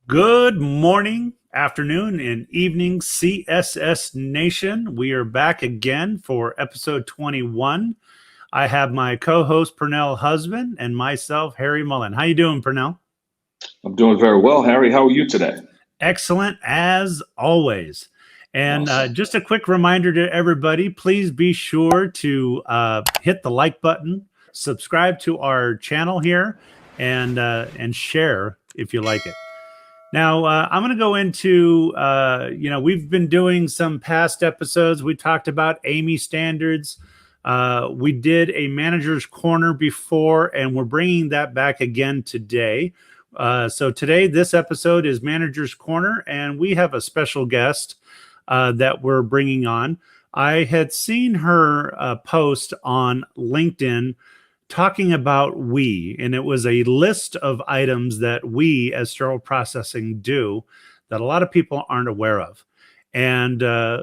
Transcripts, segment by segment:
Good morning, afternoon, and evening, CSS Nation. We are back again for episode 21. I have my co-host Pernell Husband and myself, Harry Mullen. How you doing, Pernell? I'm doing very well, Harry. How are you today? Excellent as always. And Awesome. just a quick reminder to everybody, please be sure to hit the like button, subscribe to our channel here, and share if you like it. Now, I'm going to go into, we've been doing some past episodes. We talked about AAMI standards. We did a manager's corner before, and we're bringing that back again today. So today, this episode is Manager's Corner, and we have a special guest that we're bringing on. I had seen her post on LinkedIn talking about we, and it was a list of items that we as sterile processing do that a lot of people aren't aware of. And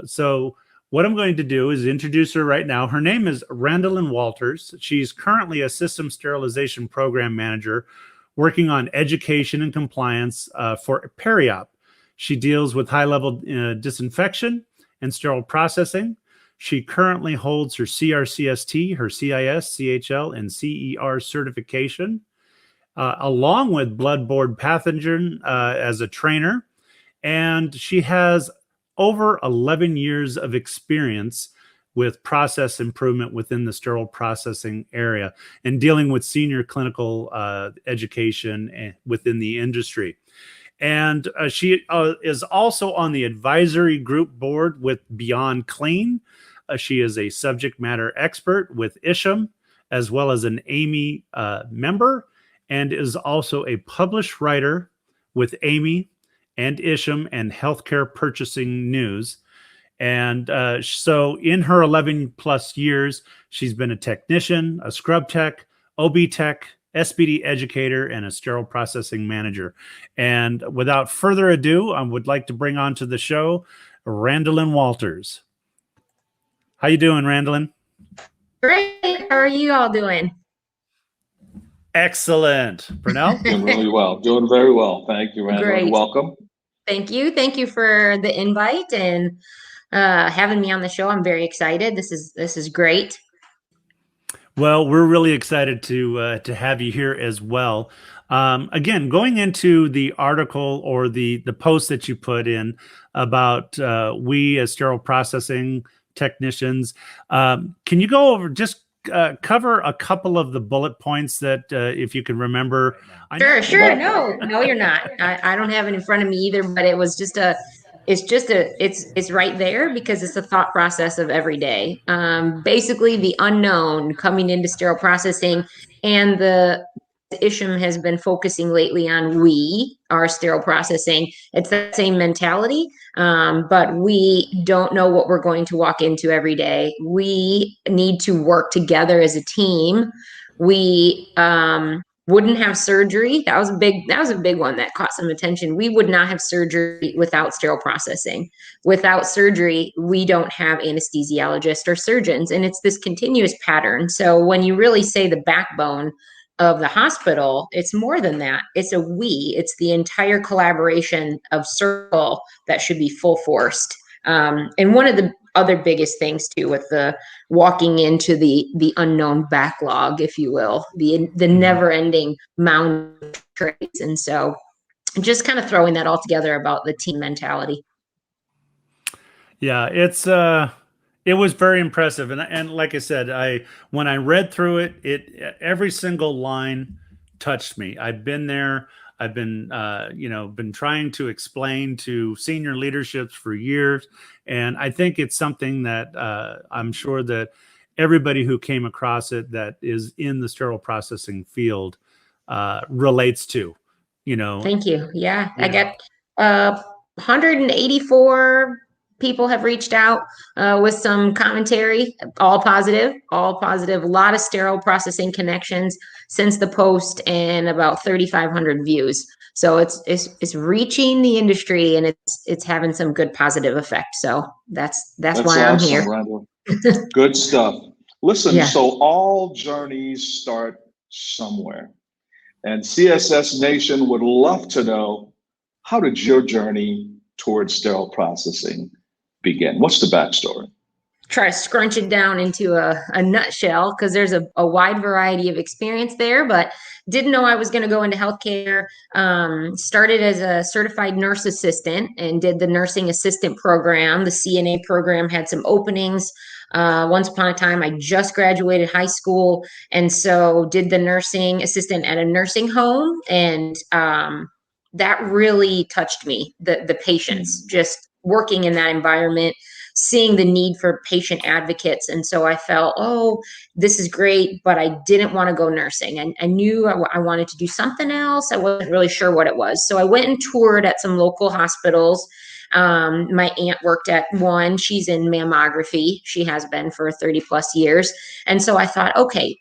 so what I'm going to do is introduce her right now. Her name is Randalyn Walters. She's currently a system sterilization program manager working on education and compliance for Periop. She deals with high-level disinfection and sterile processing. She currently holds her CRCST, her CIS, CHL, and CER certification, along with bloodborne pathogen as a trainer. And she has over 11 years of experience with process improvement within the sterile processing area and dealing with senior clinical education within the industry. And she is also on the advisory group board with Beyond Clean. She is a subject matter expert with ISHM, as well as an AAMI member, and is also a published writer with AAMI and ISHM and Healthcare Purchasing News. And so in her 11 plus years, she's been a technician, a scrub tech, OB tech, SPD educator, and a sterile processing manager. And without further ado, I would like to bring on to the show Randalyn Walters. How you doing, Randalyn? Great. How are you all doing? Excellent. Pernell? Doing really well. Doing very well. Thank you, Randall. Great. Welcome. Thank you. Thank you for the invite and having me on the show. I'm very excited. This is great. Well, we're really excited to have you here as well. Again, going into the article or the post that you put in about we as sterile processing technicians, can you go over just cover a couple of the bullet points that if you can remember? Sure. No, you're not. I don't have it in front of me either, but it was just it's right there because it's a thought process of every day. Basically the unknown coming into sterile processing, and the ISHM has been focusing lately on we are sterile processing. It's that same mentality, but we don't know what we're going to walk into every day. We need to work together as a team. We wouldn't have surgery. That was a big one that caught some attention. We would not have surgery without sterile processing. Without surgery, we don't have anesthesiologists or surgeons, and it's this continuous pattern. So when you really say the backbone of the hospital, it's more than that. It's it's the entire collaboration of circle that should be full forced. And one of the other biggest things too, with the walking into the unknown backlog, if you will, the never ending mound of trays. And so just kind of throwing that all together about the team mentality. Yeah, it was very impressive, and like I said, when I read through it, every single line touched me. I've been there. I've been been trying to explain to senior leaderships for years, and I think it's something that I'm sure that everybody who came across it that is in the sterile processing field relates to. Thank you. Yeah. I got 184 people have reached out with some commentary, all positive, a lot of sterile processing connections since the post, and about 3,500 views. So it's reaching the industry, and it's having some good positive effect. So that's why I'm here. Randall. Good stuff. Listen, Yeah. So all journeys start somewhere. And CSS Nation would love to know how did your journey towards sterile processing begin? What's the backstory? Try to scrunch it down into a nutshell, because there's a wide variety of experience there, but didn't know I was going to go into healthcare. Started as a certified nurse assistant and did the nursing assistant program. The CNA program had some openings. Once upon a time, I just graduated high school, and so did the nursing assistant at a nursing home, and that really touched me. The patients, just working in that environment, seeing the need for patient advocates. And so I felt, oh, this is great, but I didn't want to go nursing. And I knew I wanted to do something else. I wasn't really sure what it was. So I went and toured at some local hospitals. My aunt worked at one. She's in mammography. She has been for 30 plus years. And so I thought, okay,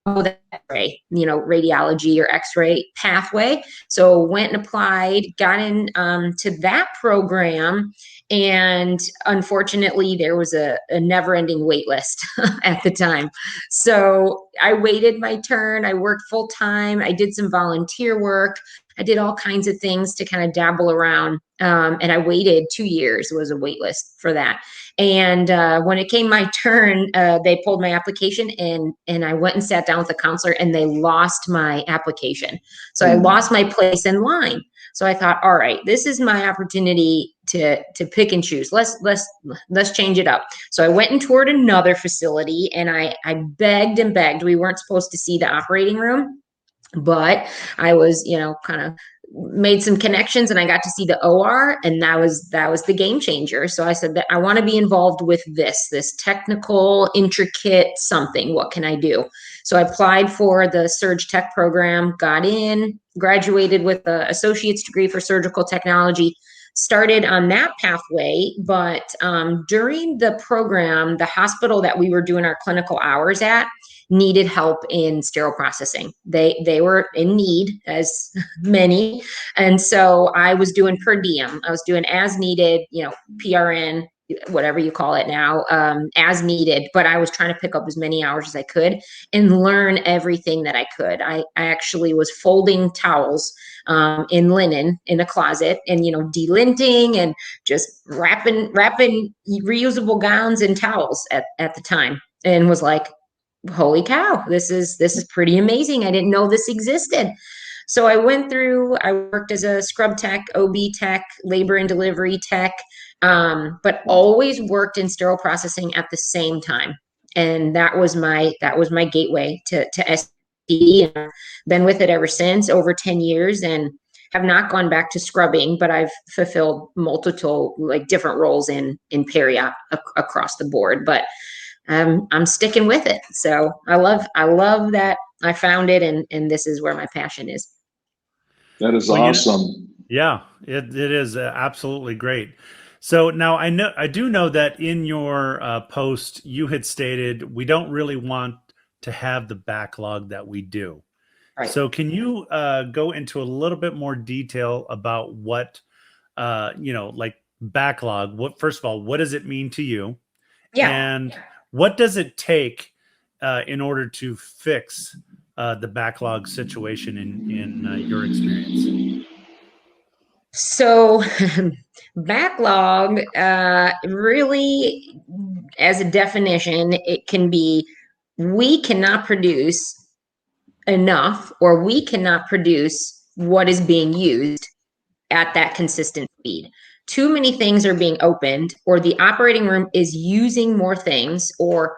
that way, radiology or x-ray pathway. So went and applied, got in to that program. And unfortunately, there was a never-ending wait list at the time. So I waited my turn. I worked full time. I did some volunteer work. I did all kinds of things to kind of dabble around. And I waited 2 years, was a wait list for that. And when it came my turn, they pulled my application, and I went and sat down with the counselor, and they lost my application. So I lost my place in line. So I thought, all right, this is my opportunity to pick and choose. Let's change it up. So I went and toured another facility, and I begged and begged. We weren't supposed to see the operating room, but I was, kind of made some connections, and I got to see the OR, and that was the game changer. So I said that I want to be involved with this technical, intricate something. What can I do? So I applied for the Surg Tech program, got in, graduated with an associate's degree for surgical technology, started on that pathway. But during the program, the hospital that we were doing our clinical hours at needed help in sterile processing. They were in need, as many. And so I was doing per diem. I was doing as needed, PRN, whatever you call it now, as needed. But I was trying to pick up as many hours as I could and learn everything that I could. I actually was folding towels in linen in a closet, and delinting and just wrapping reusable gowns and towels at the time, and was like, holy cow, this is pretty amazing. I didn't know this existed. So I worked as a scrub tech, OB tech, labor and delivery tech, but always worked in sterile processing at the same time. And that was my gateway to SPD. And I've been with it ever since, over 10 years, and have not gone back to scrubbing, but I've fulfilled multiple different roles in peri-op across the board. But I'm sticking with it. So I love that I found it, and this is where my passion is. That is awesome. Yeah, it is absolutely great. So now I do know that in your post you had stated we don't really want to have the backlog that we do. Right. So can you go into a little bit more detail about what backlog? First of all, what does it mean to you? Yeah. And what does it take in order to fix the backlog situation in your experience? So backlog, really, as a definition, it can be we cannot produce enough, or we cannot produce what is being used at that consistent speed. Too many things are being opened, or the operating room is using more things, or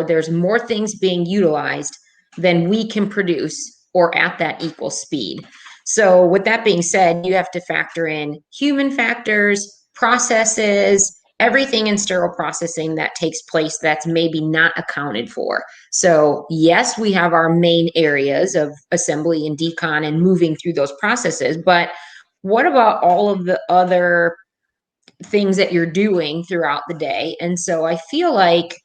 there's more things being utilized than we can produce, or at that equal speed. So with that being said, you have to factor in human factors, processes, everything in sterile processing that takes place that's maybe not accounted for. So yes, we have our main areas of assembly and decon and moving through those processes, but what about all of the other things that you're doing throughout the day? And so I feel like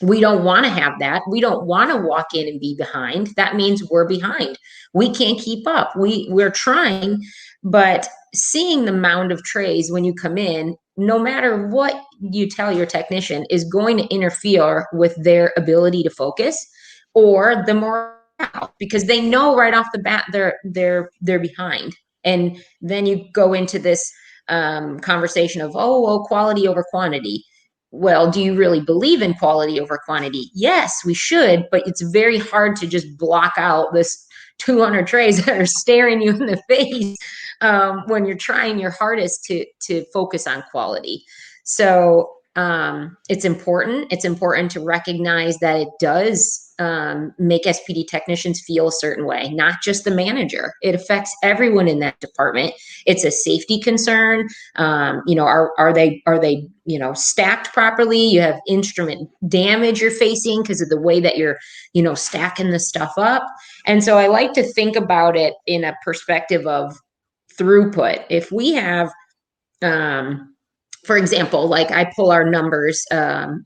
we don't want to have that. We don't want to walk in and be behind. That means we're behind. We can't keep up. We're trying, but seeing the mound of trays when you come in, no matter what you tell your technician, is going to interfere with their ability to focus or the morale, because they know right off the bat they're behind. And then you go into this conversation of, oh, well, quality over quantity. Well, do you really believe in quality over quantity? Yes, we should, but it's very hard to just block out this 200 trays that are staring you in the face when you're trying your hardest to focus on quality. So it's important. It's important to recognize that it does make SPD technicians feel a certain way, not just the manager. It affects everyone in that department. It's a safety concern. Are they stacked properly? You have instrument damage you're facing because of the way that you're stacking the stuff up. And so I like to think about it in a perspective of throughput. If we have for example, like I pull our numbers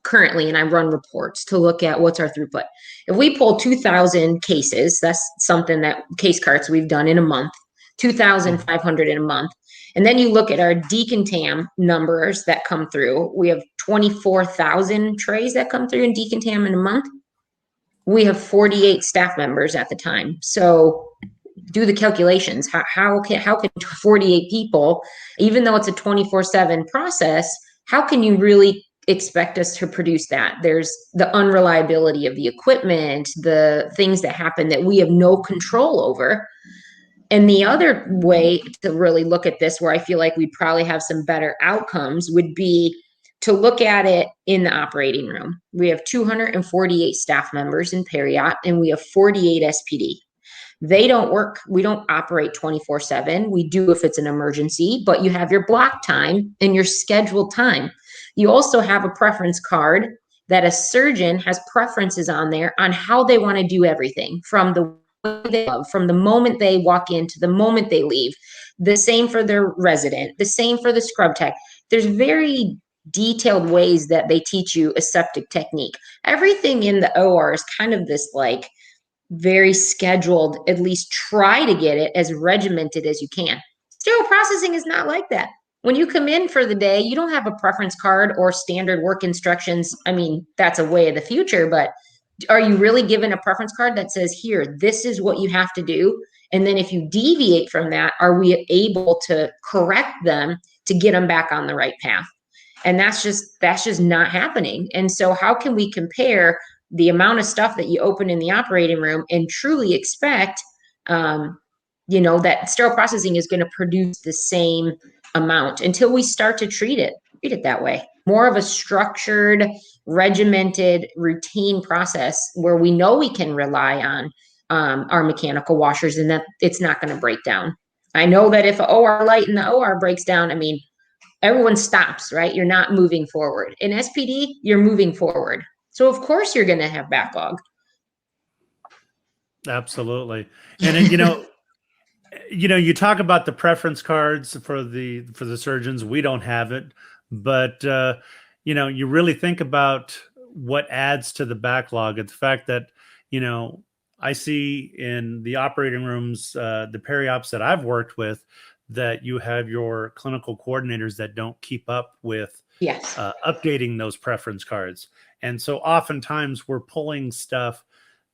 currently and I run reports to look at what's our throughput. If we pull 2,000 cases, that's something that case carts we've done in a month, 2,500 in a month. And then you look at our decontam numbers that come through. We have 24,000 trays that come through in decontam in a month. We have 48 staff members at the time. So do the calculations. How can 48 people, even though it's a 24/7 process, how can you really expect us to produce that? There's the unreliability of the equipment, the things that happen that we have no control over. And the other way to really look at this, where I feel like we probably have some better outcomes, would be to look at it in the operating room. We have 248 staff members in Periot, and we have 48 SPD. They don't work. We don't operate 24/7. We do if it's an emergency, but you have your block time and your scheduled time. You also have a preference card that a surgeon has preferences on there on how they want to do everything from from the moment they walk in to the moment they leave. The same for their resident, the same for the scrub tech. There's very detailed ways that they teach you aseptic technique. Everything in the OR is kind of this like very scheduled, at least try to get it as regimented as you can. Sterile processing is not like that. When you come in for the day, you don't have a preference card or standard work instructions. I mean, that's a way of the future, but are you really given a preference card that says, here, this is what you have to do? And then if you deviate from that, are we able to correct them to get them back on the right path? And that's just not happening. And so how can we compare the amount of stuff that you open in the operating room and truly expect, that sterile processing is going to produce the same amount until we start to treat it that way? More of a structured, regimented, routine process where we know we can rely on our mechanical washers and that it's not going to break down. I know that if an OR light in the OR breaks down, I mean, everyone stops, right? You're not moving forward. In SPD, you're moving forward. So of course you're going to have backlog. Absolutely. And you talk about the preference cards for the surgeons. We don't have it, but you really think about what adds to the backlog. It's the fact that I see in the operating rooms, the peri-ops that I've worked with, that you have your clinical coordinators that don't keep up with updating those preference cards. And so oftentimes we're pulling stuff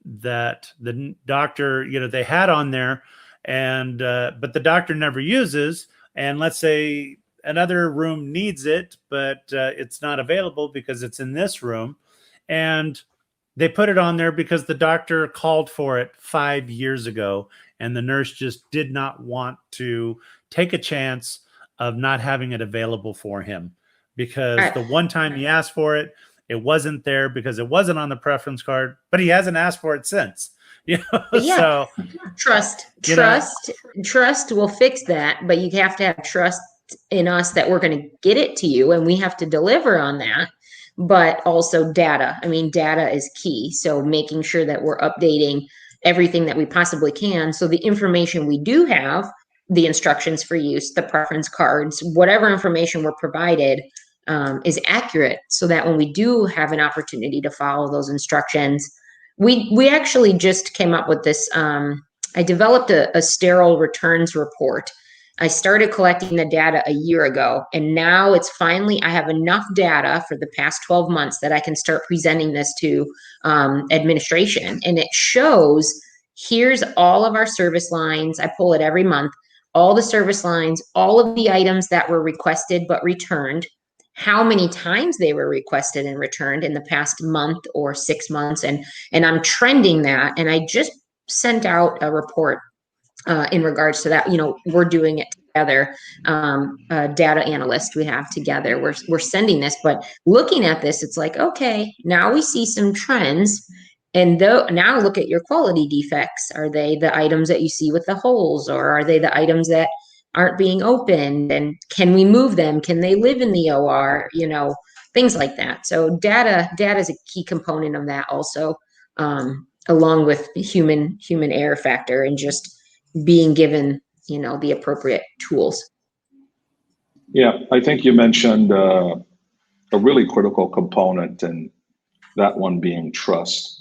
that the doctor, they had on there, and but the doctor never uses. And let's say another room needs it, but it's not available because it's in this room. And they put it on there because the doctor called for it 5 years ago, and the nurse just did not want to take a chance of not having it available for him, because the one time he asked for it, it wasn't there because it wasn't on the preference card, but he hasn't asked for it since. So trust will fix that, but you have to have trust in us that we're going to get it to you, and we have to deliver on that. But also data. I mean, data is key. So making sure that we're updating everything that we possibly can. So the information we do have, the instructions for use, the preference cards, whatever information we're provided is accurate, so that when we do have an opportunity to follow those instructions, we actually just came up with this. I developed a sterile returns report. I started collecting the data a year ago, and now it's finally, I have enough data for the past 12 months that I can start presenting this to administration. And it shows, here's all of our service lines. I pull it every month. all the service lines, all of the items that were requested but returned, how many times they were requested and returned in the past month or 6 months. And I'm trending that. And I just sent out a report in regards to that. We're doing it together. A data analyst we have together. We're sending this, but looking at this, it's like, okay, now we see some trends. And now look at your quality defects. Are they the items that you see with the holes, or are they the items that aren't being opened? And can we move them? Can they live in the OR? Things like that. So data is a key component of that also, along with human error factor and just being given, the appropriate tools. Yeah, I think you mentioned a really critical component, and that one being trust.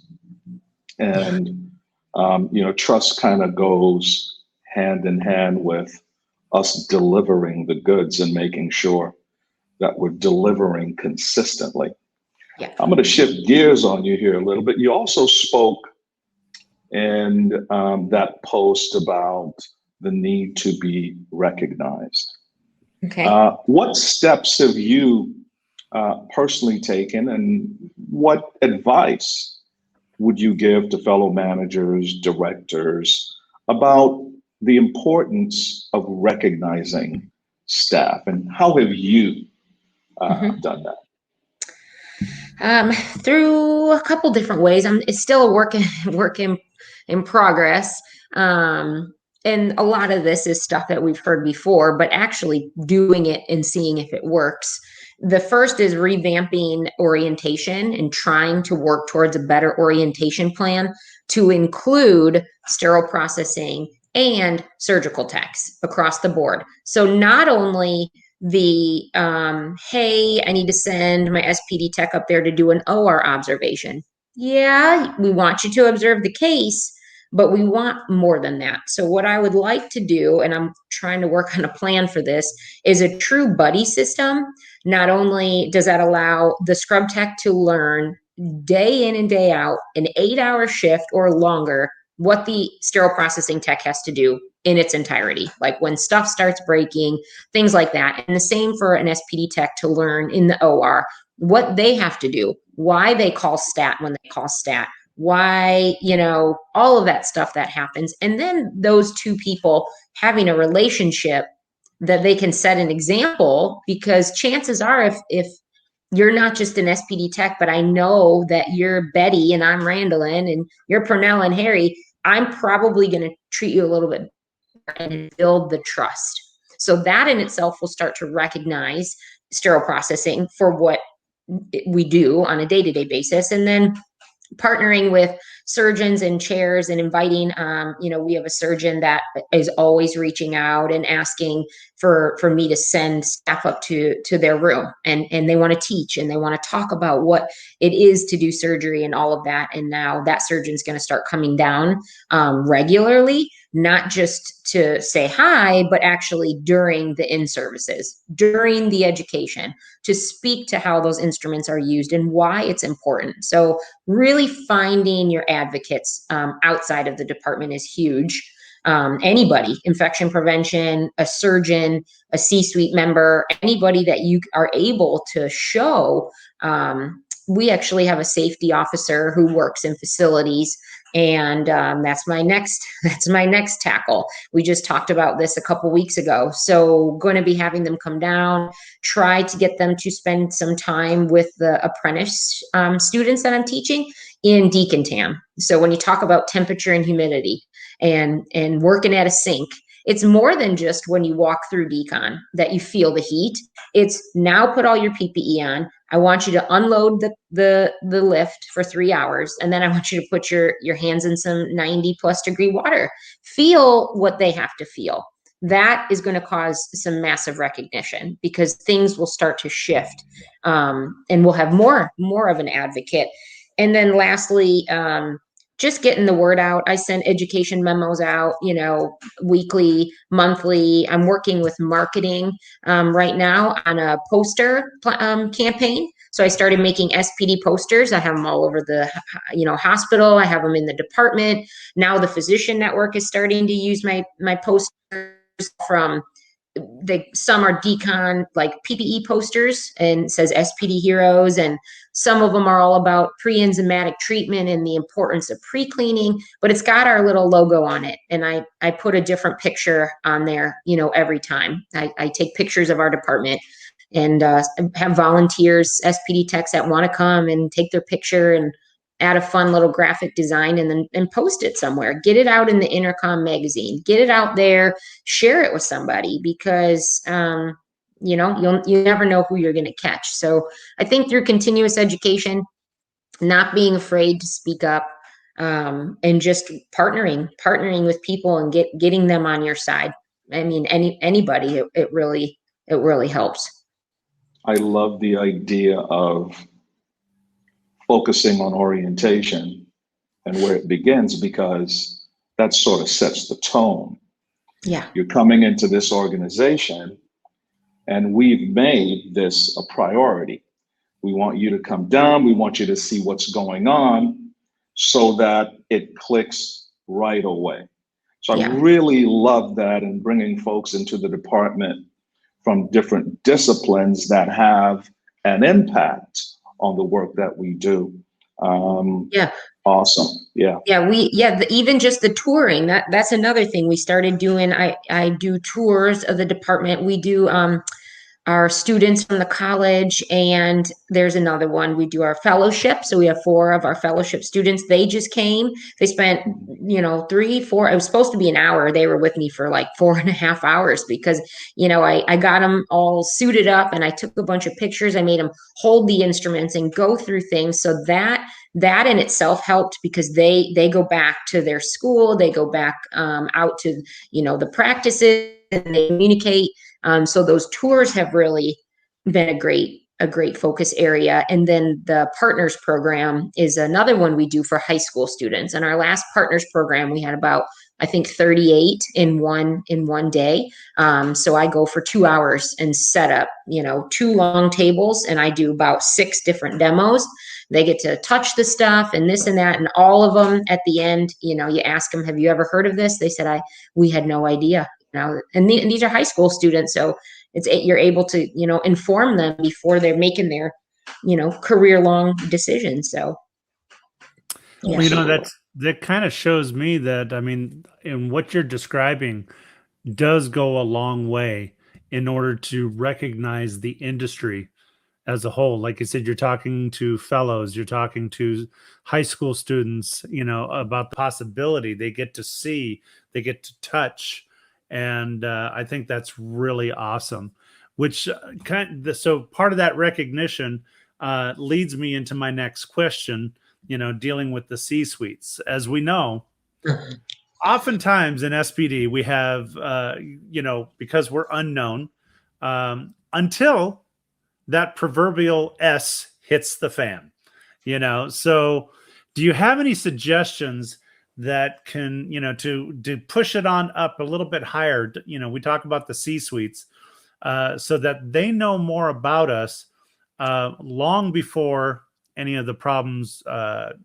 And, trust kind of goes hand in hand with us delivering the goods and making sure that we're delivering consistently. Yeah. I'm going to shift gears on you here a little bit. You also spoke in that post about the need to be recognized. Okay. What steps have you personally taken, and what advice would you give to fellow managers, directors about the importance of recognizing staff, and how have you done that? Through a couple different ways. It's still a work in progress. And a lot of this is stuff that we've heard before, but actually doing it and seeing if it works. The first is revamping orientation and trying to work towards a better orientation plan to include sterile processing and surgical techs across the board. So not only the, hey, I need to send my SPD tech up there to do an OR observation. Yeah, we want you to observe the case, but we want more than that. So what I would like to do, and I'm trying to work on a plan for this, is a true buddy system. Not only does that allow the scrub tech to learn day in and day out, an 8-hour shift or longer, what the sterile processing tech has to do in its entirety, like when stuff starts breaking, things like that. And the same for an SPD tech to learn in the OR, what they have to do, why they call stat when they call stat, why, all of that stuff that happens. And then those two people having a relationship that they can set an example, because chances are if you're not just an SPD tech, but I know that you're Betty and I'm Randalyn and you're Pernell and Harry, I'm probably going to treat you a little bit better and build the trust. So that in itself will start to recognize sterile processing for what we do on a day-to-day basis. And then partnering with surgeons and chairs and inviting, we have a surgeon that is always reaching out and asking for me to send staff up to their room, and they want to teach and they want to talk about what it is to do surgery and all of that. And now that surgeon's going to start coming down regularly, not just to say hi, but actually during the in-services, during the education, to speak to how those instruments are used and why it's important. So really finding your advocates outside of the department is huge. Anybody, infection prevention, a surgeon, a C-suite member, anybody that you are able to show. We actually have a safety officer who works in facilities, and that's my next tackle. We just talked about this a couple weeks ago. So going to be having them come down, try to get them to spend some time with the apprentice students that I'm teaching in decontam. So when you talk about temperature and humidity and working at a sink, it's more than just when you walk through decon that you feel the heat. It's now put all your PPE on. I want you to unload the lift for 3 hours. And then I want you to put your hands in some 90+ degree water. Feel what they have to feel. That is going to cause some massive recognition, because things will start to shift, and we'll have more of an advocate. And then lastly, just getting the word out. I send education memos out, weekly, monthly. I'm working with marketing right now on a poster campaign. So I started making SPD posters. I have them all over the, hospital. I have them in the department. Now the physician network is starting to use my posters from some are decon, like PPE posters, and it says SPD heroes, and some of them are all about pre-enzymatic treatment and the importance of pre-cleaning, but it's got our little logo on it. And I put a different picture on there, every time. I take pictures of our department and have volunteers, SPD techs that want to come and take their picture and add a fun little graphic design and post it somewhere. Get it out in the Intercom magazine. Get it out there. Share it with somebody, because you never know who you're going to catch. So I think through continuous education, not being afraid to speak up, and just partnering with people and getting them on your side. I mean, anybody, it really helps. I love the idea of focusing on orientation and where it begins, because that sort of sets the tone. Yeah. You're coming into this organization and we've made this a priority. We want you to come down. We want you to see what's going on so that it clicks right away. So I really love that, and bringing folks into the department from different disciplines that have an impact on the work that we do. Awesome. Even just the touring, that's another thing we started doing. I do tours of the department. We do our students from the college, and there's another one. We do our fellowship. So we have 4 of our fellowship students. They just came. They spent 3, 4, it was supposed to be an hour. They were with me for like 4.5 hours, because I got them all suited up, and I took a bunch of pictures. I made them hold the instruments and go through things. So that in itself helped, because they go back to their school, they go back out to the practices, and they communicate. So those tours have really been a great focus area. And then the partners program is another one we do for high school students. And our last partners program, we had about, I think, 38 in one day. So I go for 2 hours and set up, 2 long tables, and I do about 6 different demos. They get to touch the stuff and this and that, and all of them at the end, you ask them, have you ever heard of this? They said, we had no idea. And these are high school students, so you're able to inform them before they're making their career long decisions. So that kind of shows me that, I mean, in what you're describing does go a long way in order to recognize the industry as a whole. Like you said, you're talking to fellows, you're talking to high school students, about the possibility. They get to see, they get to touch. And I think that's really awesome, which so part of that recognition leads me into my next question, dealing with the C-suites. As we know, oftentimes in SPD, we have, because we're unknown, until that proverbial S hits the fan, So do you have any suggestions that can, to push it on up a little bit higher? We talk about the C-suites, so that they know more about us long before any of the problems, are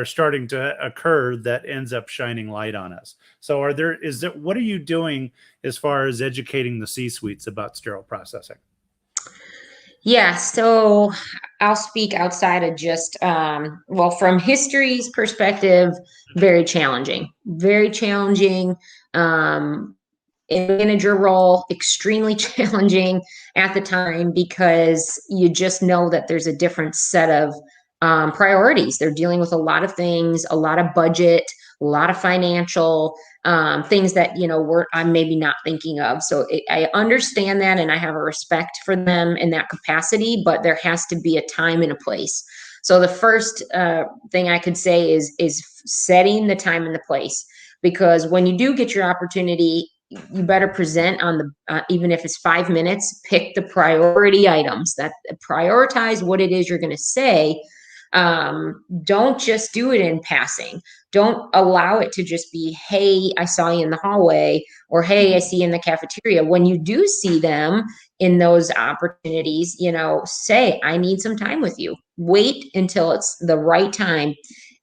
starting to occur that ends up shining light on us. So what are you doing as far as educating the C-suites about sterile processing? Yeah, so I'll speak outside of just, from history's perspective, very challenging. In manager role, extremely challenging at the time, because you just know that there's a different set of priorities. They're dealing with a lot of things, a lot of budget, a lot of financial things that, I'm maybe not thinking of. So I understand that, and I have a respect for them in that capacity, but there has to be a time and a place. So the first thing I could say is setting the time and the place, because when you do get your opportunity, you better present on the, even if it's 5 minutes, pick the priority items that prioritize what it is you're going to say. Don't just do it in passing. Don't allow it to just be, hey, I saw you in the hallway, or hey, I see you in the cafeteria. When you do see them in those opportunities, say, I need some time with you. Wait until it's the right time,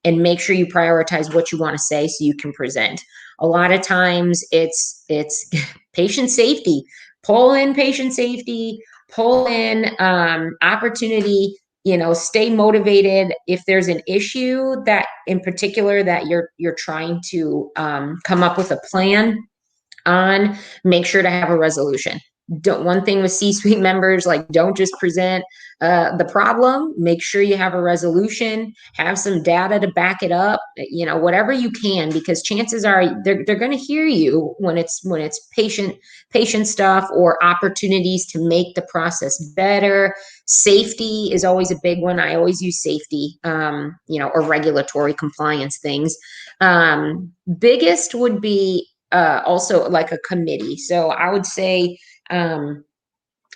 and make sure you prioritize what you want to say so you can present. A lot of times it's patient safety. Pull in patient safety, pull in opportunity, stay motivated. If there's an issue that in particular that you're trying to come up with a plan on, make sure to have a resolution. One thing with C-suite members, like, don't just present the problem. Make sure you have a resolution, have some data to back it up, whatever you can, because chances are they're going to hear you when it's patient stuff or opportunities to make the process better. Safety is always a big one. I always use safety, or regulatory compliance things. Biggest would be also like a committee. So I would say,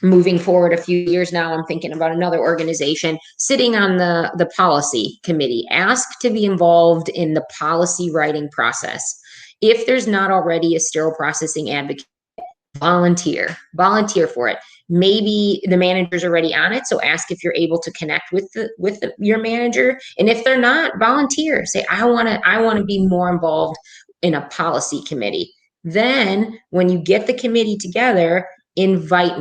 moving forward a few years now, I'm thinking about another organization sitting on the policy committee. Ask to be involved in the policy writing process. If there's not already a sterile processing advocate, volunteer for it. Maybe the manager's already on it, so ask if you're able to connect with your manager. And if they're not, volunteer. Say, I want to be more involved in a policy committee. Then when you get the committee together, invite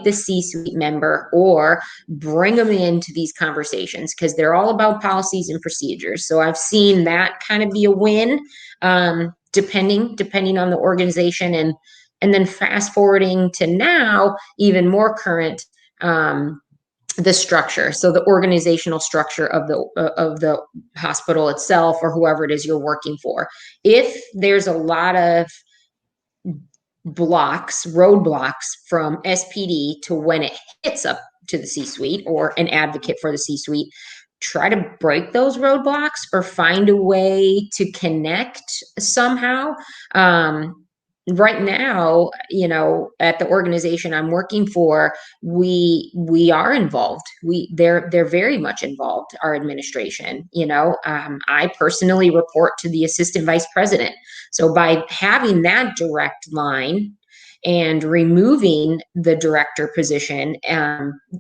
the C-suite member or bring them into these conversations, because they're all about policies and procedures. So I've seen that kind of be a win, depending on the organization. And then fast forwarding to now, even more current, the structure. So the organizational structure of the hospital itself, or whoever it is you're working for. If there's a lot of roadblocks from SPD to when it hits up to the C-suite or an advocate for the C-suite, try to break those roadblocks or find a way to connect somehow. Right now, at the organization I'm working for, we are involved. They're very much involved, our administration. I personally report to the assistant vice president. So by having that direct line and removing the director position,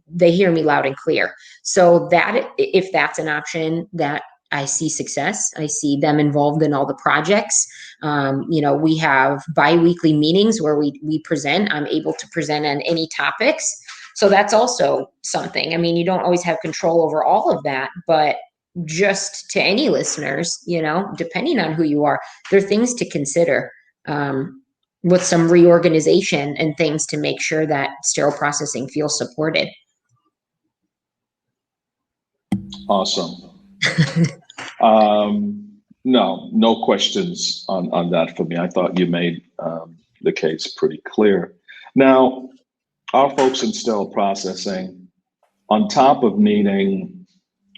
they hear me loud and clear. So that, if that's an option, that I see success. I see them involved in all the projects. We have bi-weekly meetings where we present. I'm able to present on any topics. So that's also something. I mean, you don't always have control over all of that, but just to any listeners, depending on who you are, there are things to consider with some reorganization and things to make sure that sterile processing feels supported. Awesome. No questions on that for me. I thought you made the case pretty clear. Now, our folks in sterile processing, on top of needing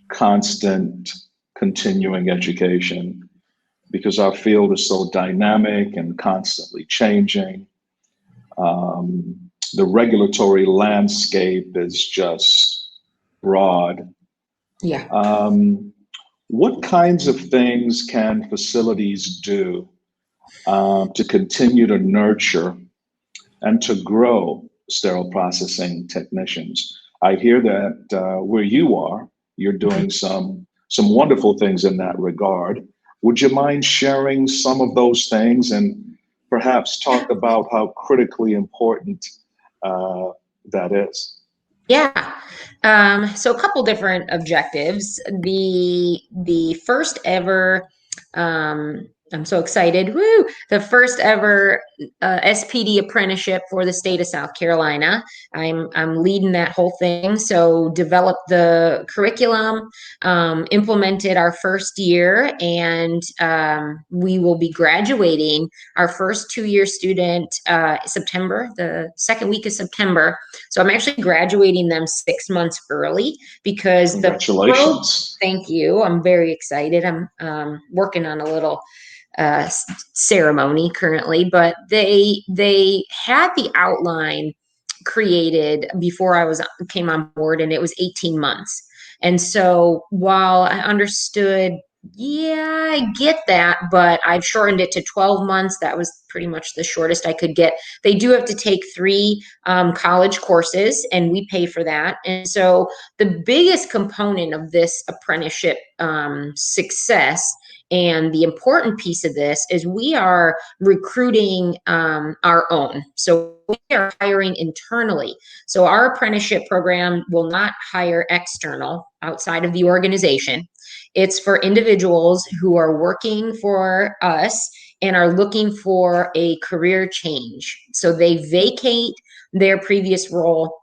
constant continuing education, because our field is so dynamic and constantly changing, the regulatory landscape is just broad. Yeah. What kinds of things can facilities do to continue to nurture and to grow sterile processing technicians? I hear that where you are, you're doing some wonderful things in that regard. Would you mind sharing some of those things and perhaps talk about how critically important that is? Yeah. So a couple different objectives. The first ever, I'm so excited. Woo! The first ever SPD apprenticeship for the state of South Carolina. I'm leading that whole thing. So developed the curriculum, implemented our first year, and we will be graduating our first 2-year student September, the second week of September. So I'm actually graduating them 6 months early because congratulations. Thank you. I'm very excited. I'm working on a little ceremony currently, but they had the outline created before I came on board, and it was 18 months. And so while I understood, yeah, I get that, but I've shortened it to 12 months. That was pretty much the shortest I could get. They do have to take 3 college courses, and we pay for that. And so the biggest component of this apprenticeship success And the important piece of this is we are recruiting our own. So we are hiring internally. So our apprenticeship program will not hire external outside of the organization. It's for individuals who are working for us and are looking for a career change. So they vacate their previous role,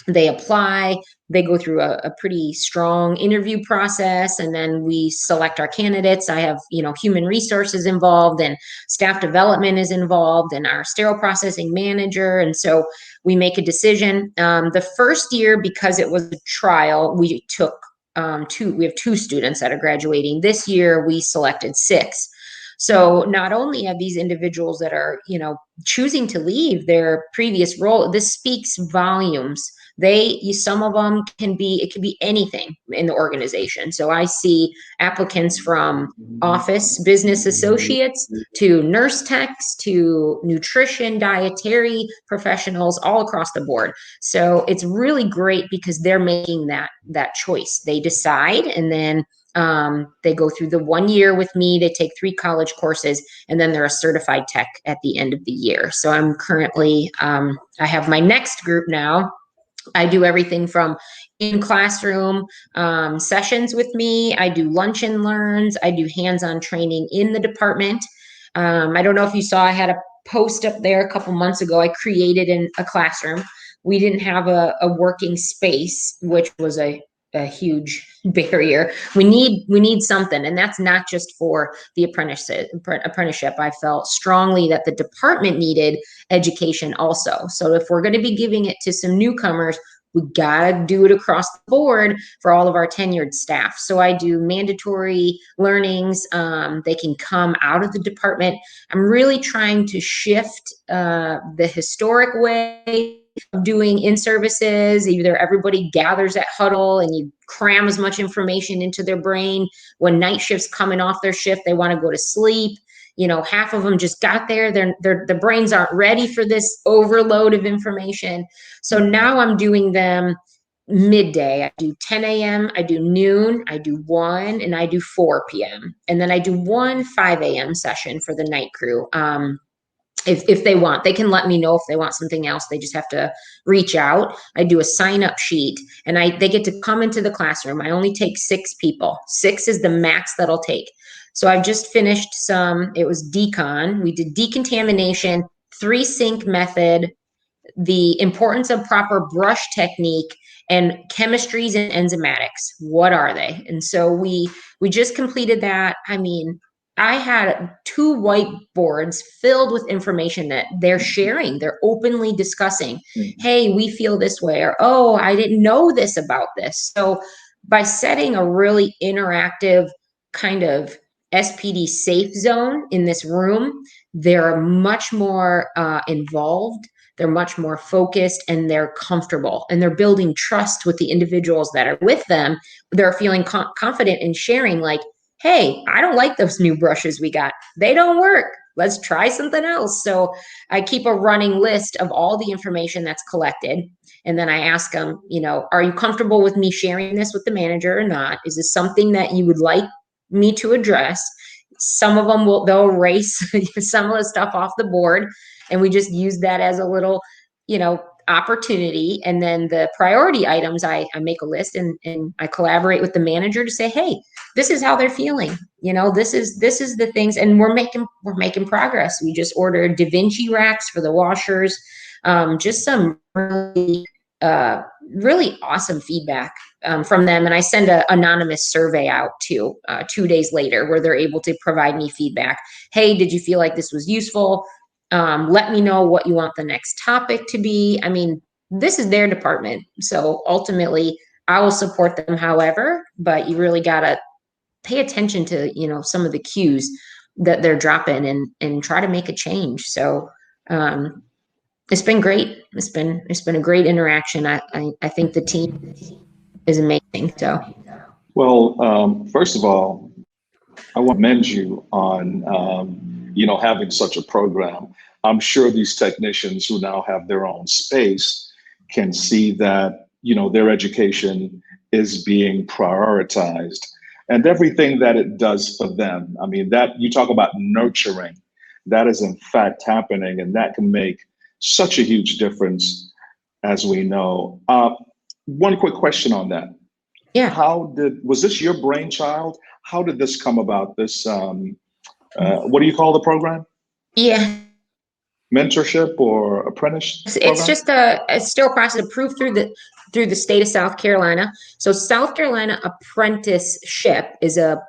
they apply, they go through a pretty strong interview process, and then we select our candidates. I have, human resources involved, and staff development is involved, and our sterile processing manager. And so we make a decision. The first year, because it was a trial, we took we have 2 students that are graduating. This year, we selected 6. So not only have these individuals that are, choosing to leave their previous role, this speaks volumes. Some of them it can be anything in the organization. So I see applicants from office business associates to nurse techs to nutrition, dietary professionals all across the board. So it's really great because they're making that choice. They decide, and then they go through the 1 year with me. They take 3 college courses, and then they're a certified tech at the end of the year. So I'm currently, I have my next group now. I do everything from in classroom sessions with me. I do lunch and learns. I do hands-on training in the department. I don't know if you saw, I had a post up there a couple months ago. I created in a classroom. We didn't have a working space, which was a huge barrier. We need something, and that's not just for the apprenticeship. I felt strongly that the department needed education also. So if we're going to be giving it to some newcomers, we gotta do it across the board for all of our tenured staff. So I do mandatory learnings. They can come out of the department. I'm really trying to shift the historic way of doing in-services. Either everybody gathers at huddle and you cram as much information into their brain. When night shift's coming off their shift, they want to go to sleep. Half of them just got there. The brains aren't ready for this overload of information. So now I'm doing them midday. I do 10 a.m., I do noon, I do 1, and I do 4 p.m. And then I do 1 5 a.m. session for the night crew. If they want, they can let me know if they want something else. They just have to reach out. I do a sign-up sheet, and they get to come into the classroom. I only take 6 people. 6 is the max that I'll take. So I've just finished it was decon. We did decontamination, 3-sink method, the importance of proper brush technique, and chemistries and enzymatics. What are they? And so we just completed that. I mean, I had 2 whiteboards filled with information that they're sharing. They're openly discussing, hey, we feel this way, or, oh, I didn't know this about this. So by setting a really interactive kind of SPD safe zone in this room, they're much more involved. They're much more focused, and they're comfortable, and they're building trust with the individuals that are with them. They're feeling confident in sharing, like, hey, I don't like those new brushes we got. They don't work. Let's try something else. So I keep a running list of all the information that's collected. And then I ask them, are you comfortable with me sharing this with the manager or not? Is this something that you would like me to address? Some of them they'll erase some of the stuff off the board, and we just use that as a little, opportunity. And then the priority items, I make a list, and I collaborate with the manager to say, hey, this is how they're feeling. This is the things, and we're making progress. We just ordered Da Vinci racks for the washers. Just some really awesome feedback from them. And I send an anonymous survey out too, 2 days later, where they're able to provide me feedback. Hey, did you feel like this was useful? Let me know what you want the next topic to be. I mean, this is their department. So ultimately, I will support them however, but you really got to pay attention to, some of the cues that they're dropping, and try to make a change. So it's been great. It's been a great interaction. I think the team is amazing. So, well, first of all, I want to commend you on having such a program. I'm sure these technicians who now have their own space can see that their education is being prioritized. and everything that it does for them. I mean, that you talk about nurturing, that is in fact happening, and that can make such a huge difference, as we know. One quick question on that. Yeah. Was this your brainchild? How did this come about? This, what do you call the program? Yeah. Mentorship or apprenticeship program? It's just a Sterile process approved through the state of South Carolina. So South Carolina Apprenticeship is a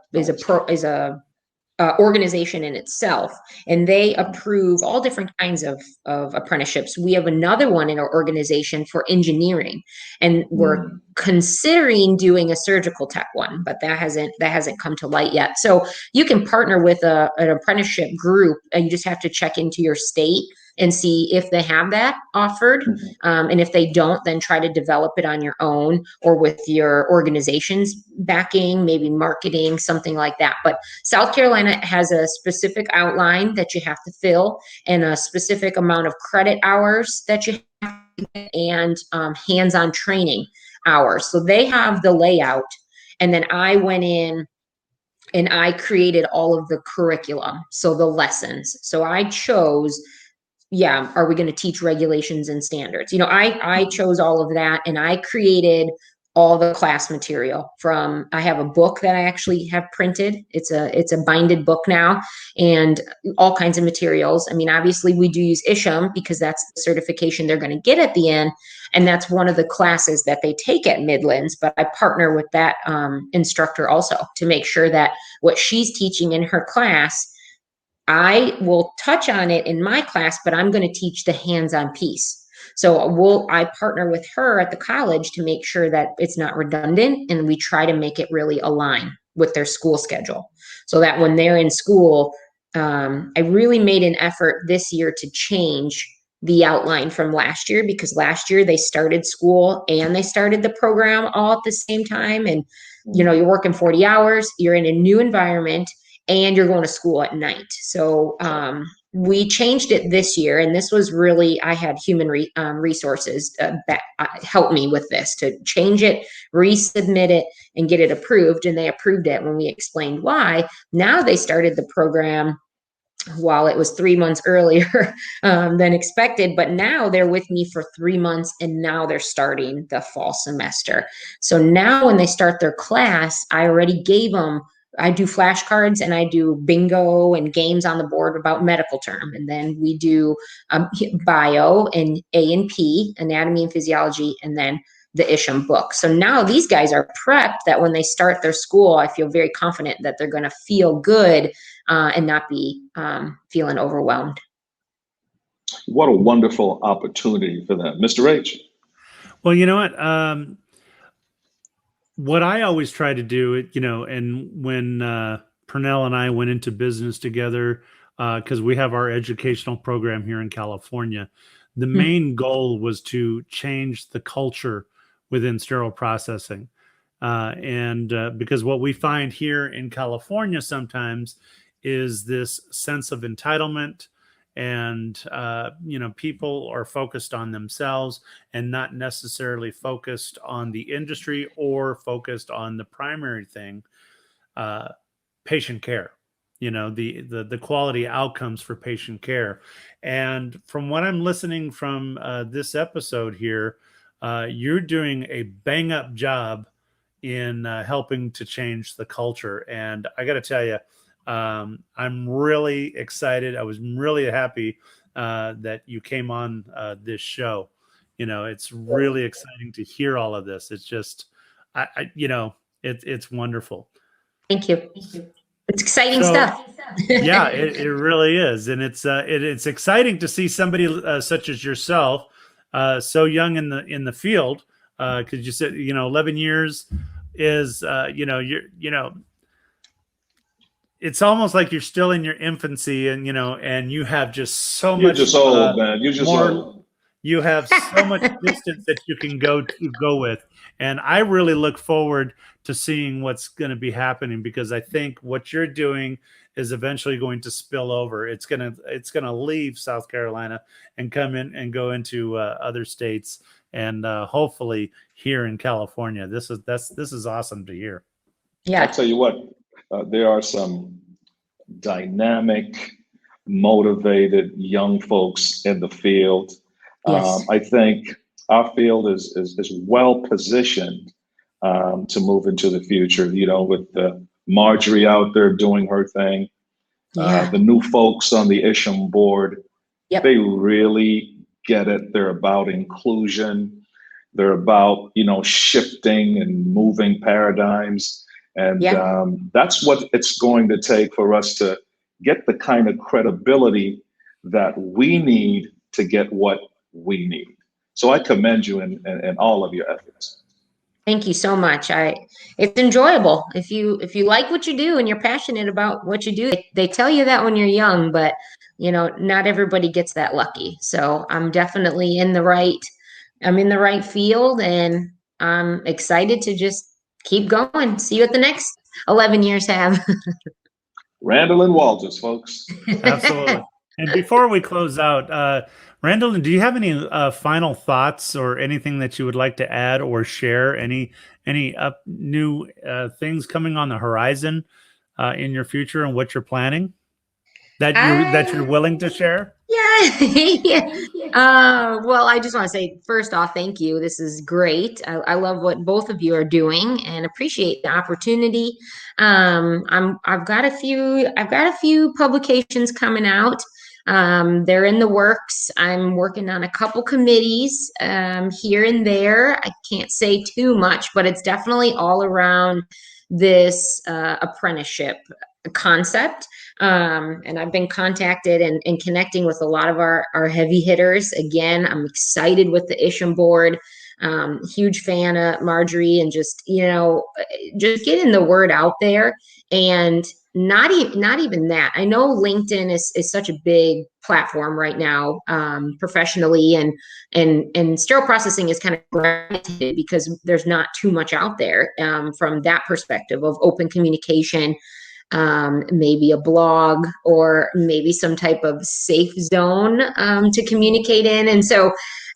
organization in itself, and they approve all different kinds of apprenticeships. We have another one in our organization for engineering, and we're considering doing a surgical tech one, but that hasn't come to light yet. So you can partner with an apprenticeship group, and you just have to check into your state and see if they have that offered. And if they don't, then try to develop it on your own or with your organization's backing, maybe marketing, something like that. But South Carolina has a specific outline that you have to fill and a specific amount of credit hours that you have to get, and hands-on training hours. So they have the layout. And then I went in and I created all of the curriculum. So the lessons. So I chose, are we going to teach regulations and standards? I chose all of that, and I created all the class material I have a book that I actually have printed. It's a binded book now, and all kinds of materials. I mean, obviously we do use ISHM because that's the certification they're going to get at the end. And that's one of the classes that they take at Midlands, but I partner with that instructor also to make sure that what she's teaching in her class, I will touch on it in my class, but I'm going to teach the hands-on piece. So I partner with her at the college to make sure that it's not redundant, and we try to make it really align with their school schedule, so that when they're in school, I really made an effort this year to change the outline from last year, because last year they started school and they started the program all at the same time. And, you're working 40 hours, you're in a new environment, and you're going to school at night. So we changed it this year, and this was really, I had human resources that helped me with this, to change it, resubmit it, and get it approved. And they approved it when we explained why. Now they started the program while it was 3 months earlier than expected, but now they're with me for 3 months, and now they're starting the fall semester. So now when they start their class, I already gave them, I do flashcards and I do bingo and games on the board about medical term. And then we do bio and A&P, anatomy and physiology, and then the ISHM book. So now these guys are prepped that when they start their school, I feel very confident that they're going to feel good and not be feeling overwhelmed. What a wonderful opportunity for them. Mr. H. Well, you know what I always try to do, and when Pernell and I went into business together, because we have our educational program here in California, the main goal was to change the culture within sterile processing. And because what we find here in California sometimes is this sense of entitlement, and people are focused on themselves and not necessarily focused on the industry or focused on the primary thing, patient care, the quality outcomes for patient care. And from what I'm listening from this episode here, you're doing a bang up job in helping to change the culture. And I got to tell you, I'm really excited. I was really happy that you came on this show. It's really exciting to hear all of this. It's just, it's wonderful. Thank you. It's exciting stuff. Yeah, it really is. And it's exciting to see somebody such as yourself, so young in the field, because you said, 11 years is, it's almost like you're still in your infancy, and and you have just so much. You're just old, man. You're just old. You have so much distance that you can go with, and I really look forward to seeing what's going to be happening, because I think what you're doing is eventually going to spill over. It's gonna leave South Carolina and come in and go into other states, and hopefully here in California. This is awesome to hear. Yeah. I'll tell you what, there are some dynamic, motivated young folks in the field. Yes. I think our field is well positioned to move into the future, you know, with Marjorie out there doing her thing, Yeah. the new folks on the Isham board, Yep. they really get it. They're about inclusion. They're about, you know, shifting and moving paradigms. And Yeah. that's what it's going to take for us to get the kind of credibility that we need to get what we need. So I commend you in all of your efforts. Thank you so much. It's enjoyable. If you like what you do and you're passionate about what you do, they tell you that when you're young, but you know, not everybody gets that lucky. So I'm definitely I'm in the right field, and I'm excited to just keep going. See what the next 11 years have. Randalyn Walters, folks. Absolutely. And before we close out, Randalyn, do you have any final thoughts or anything that you would like to add or share? Any new things coming on the horizon in your future and what you're planning that you're willing to share? Yeah. Yeah. Well, I just want to say, first off, thank you. This is great. I love what both of you are doing and appreciate the opportunity. I've got a few publications coming out. They're in the works. I'm working on a couple committees, here and there. I can't say too much, but it's definitely all around this, apprenticeship concept. And I've been contacted and connecting with a lot of our heavy hitters. Again, I'm excited with the Isham board. Huge fan of Marjorie, and just, you know, just getting the word out there. And not even that. I know LinkedIn is such a big platform right now, professionally, and sterile processing is kind of gravitated because there's not too much out there, from that perspective of open communication, maybe a blog, or maybe some type of safe zone, to communicate in. And so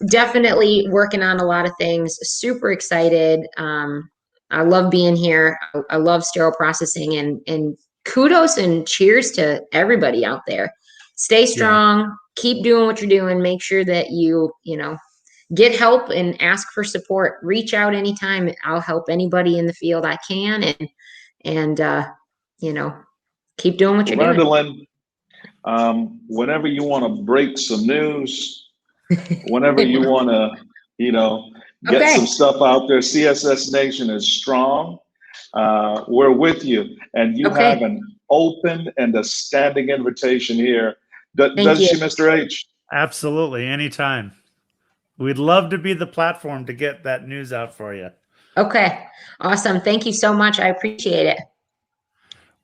definitely working on a lot of things, super excited. I love being here. I love sterile processing, and kudos and cheers to everybody out there. Stay strong, keep doing what you're doing. Make sure that you know, get help and ask for support. Reach out anytime. I'll help anybody in the field I can. And you know, keep doing what you're doing. Randalyn, whenever you want to break some news, whenever you want to, you know, get some stuff out there, CSS Nation is strong. We're with you, and you have an open and a standing invitation here. Does she, Mr. H? Absolutely, anytime. We'd love to be the platform to get that news out for you. Okay, awesome. Thank you so much. I appreciate it.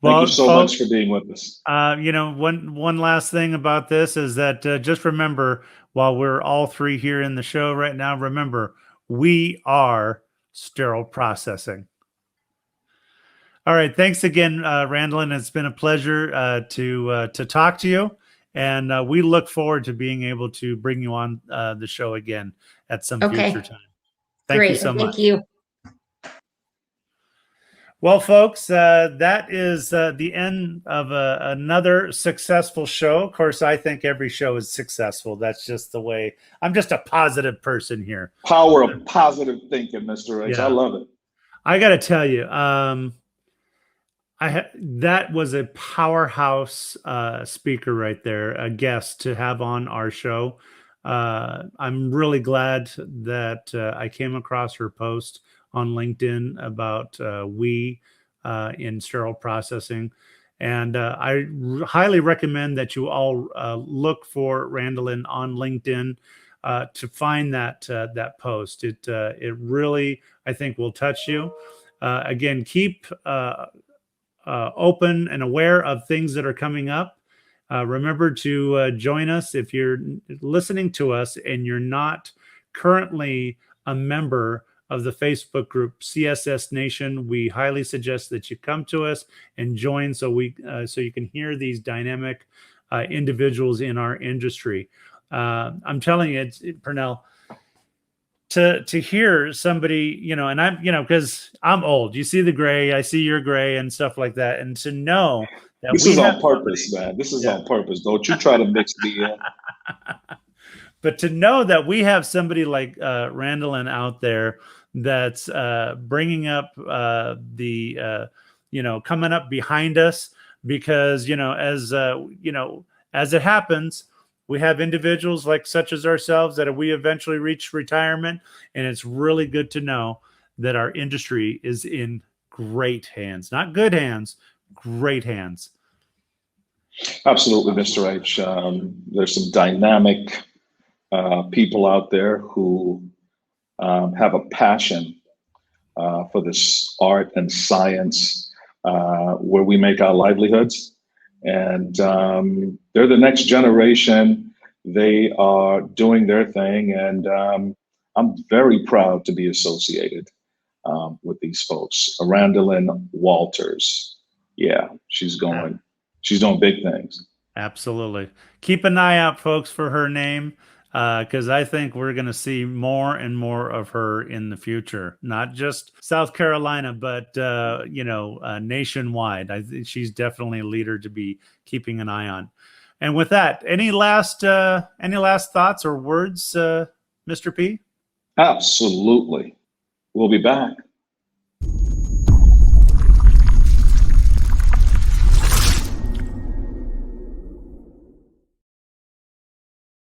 Well, thank you so much for being with us. You know, one last thing about this is that just remember, while we're all three here in the show right now, remember, we are sterile processing. All right. Thanks again, Randalyn. It's been a pleasure to talk to you. And we look forward to being able to bring you on the show again at some future time. Thank you so much. Thank you. Well, folks, that is the end of another successful show. Of course, I think every show is successful. That's just the way. I'm just a positive person here. Power of positive thinking, Mr. H. Yeah. I love it. I got to tell you, that was a powerhouse speaker right there, a guest to have on our show. I'm really glad that I came across her post on LinkedIn about we in sterile processing. And I highly recommend that you all look for Randalyn on LinkedIn to find that post. It really, I think, will touch you. Again, keep open and aware of things that are coming up. Remember to join us if you're listening to us and you're not currently a member of the Facebook group CSS Nation. We highly suggest that you come to us and join so you can hear these dynamic individuals in our industry. I'm telling you, Pernell, to hear somebody, you know, and I'm, you know, because I'm old. You see the gray, I see your gray and stuff like that. And to know that This we is have on purpose, man. This is Yeah. on purpose. Don't you try to mix me in. But to know that we have somebody like Randalyn out there that's bringing up you know, coming up behind us, because, you know, you know, as it happens, we have individuals like such as ourselves that we eventually reach retirement, and it's really good to know that our industry is in great hands, not good hands, great hands. Absolutely, Mr. H. There's some dynamic people out there who have a passion for this art and science where we make our livelihoods. And they're the next generation. They are doing their thing. And I'm very proud to be associated with these folks. Randalyn Walters. Yeah, she's doing big things. Absolutely. Keep an eye out, folks, for her name, because I think we're going to see more and more of her in the future, not just South Carolina, but, you know, nationwide. I think she's definitely a leader to be keeping an eye on. And with that, any last thoughts or words, Mr. P? Absolutely. We'll be back.